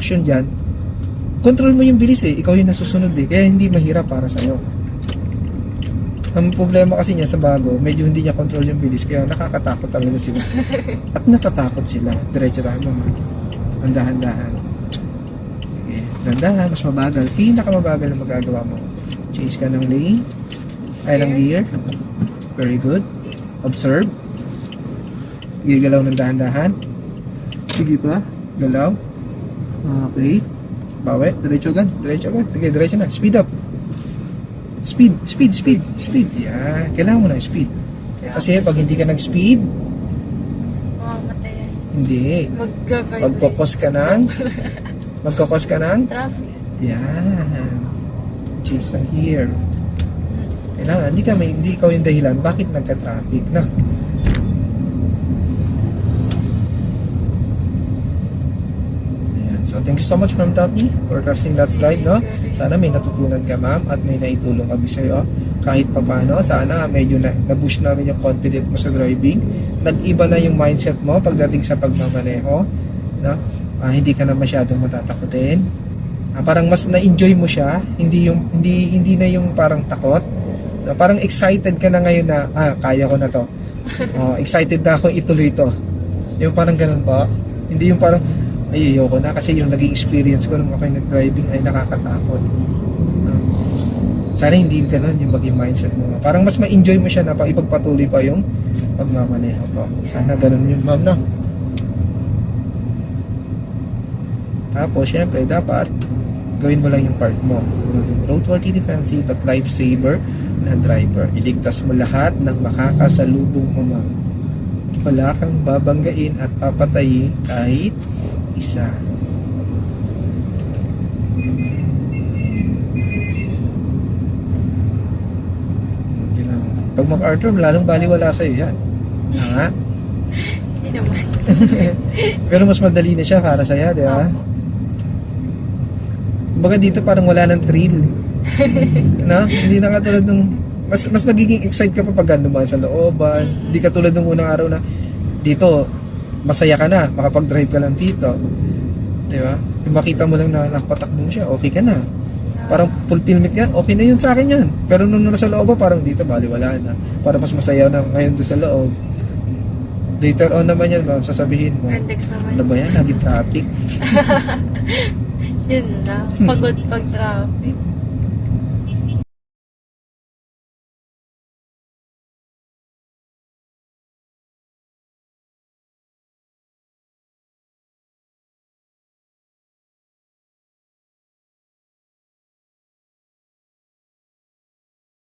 instruction dyan, control mo yung bilis eh. Ikaw yung nasusunod eh. Kaya hindi mahirap para sa'yo. Ang problema kasi niya sa bago, medyo hindi niya control yung bilis. Kaya nakakatakot talaga sila. At natatakot sila. Diretso tayo naman. Dahan-dahan. Okay. Dahan-dahan, mas mabagal. Pinakamabagal na magagawa mo. Change ka ng lane. Ay, ng gear. Very good. Observe. Gigalaw ng dahan-dahan. Sige pa. Galaw. Okay. Bawi. Diretso agad. Diretso agad. Okay, diretso na. Speed up. Speed. Speed. Speed. Speed. Yeah. Kailangan mo na speed. Kasi pag hindi ka nag-speed, Mamamatay yan. hindi. Mag-vibrate. Magkokos ka ng magkokos ka ng Traffic. yan. Change ng gear. Kailangan, hindi ikaw yung dahilan bakit nagka-traffic na. Ayan. So, thank you so much from Toppy for trusting Let's Drive, no? Sana may natutunan ka, ma'am, at may naitulong kami sa'yo. Kahit pa paano, sana medyo na-boost namin yung confidence mo sa driving. Nag-iba na yung mindset mo pagdating sa pagmamaneho, no? Hindi ka na masyadong matatakutin. Parang mas na-enjoy mo siya, hindi na yung parang takot. Parang excited ka na ngayon na, kaya ko na to. Excited na ako ituloy to. Yung parang ganun po. Hindi yung parang, ayoko na kasi yung naging experience ko nung ako nag-driving ay nakakatakot. Sana hindi ganun yung maging mindset mo. Parang mas ma-enjoy mo siya na ipagpatuloy pa yung pagmamaneho po. Sana ganun yung ma'am, no? Tapos, syempre, dapat gawin mo lang yung part mo. Roadworthy defensive at lifesaver na driver. Iligtas mo lahat ng makakasalubong mo, ma'am. Wala kang babanggain at papatayin kahit isa. Pag MacArthur, lalong baliwala sa'yo yan. Hindi naman. Pero mas madali na siya para sa'yo, di ba? Kumbaga dito parang wala ng thrill. No? Hindi na katulad nung mas nagiging excite ka pa pag naman sa looban. Hindi katulad nung unang araw na dito masaya ka na, makapag-drive ka lang dito. Di ba? Yung makita mo lang na nakapatakbo mo siya, okay ka na. Parang fulfillment ka, okay na yun sa akin yun. Pero nung nasa loob parang dito baliwala na. Para mas masaya na ngayon doon sa loob. Later on naman yan, ma'am, sasabihin mo. Index naman. Ano ba yan? Lagi traffic. Yun na. Pagod pag traffic.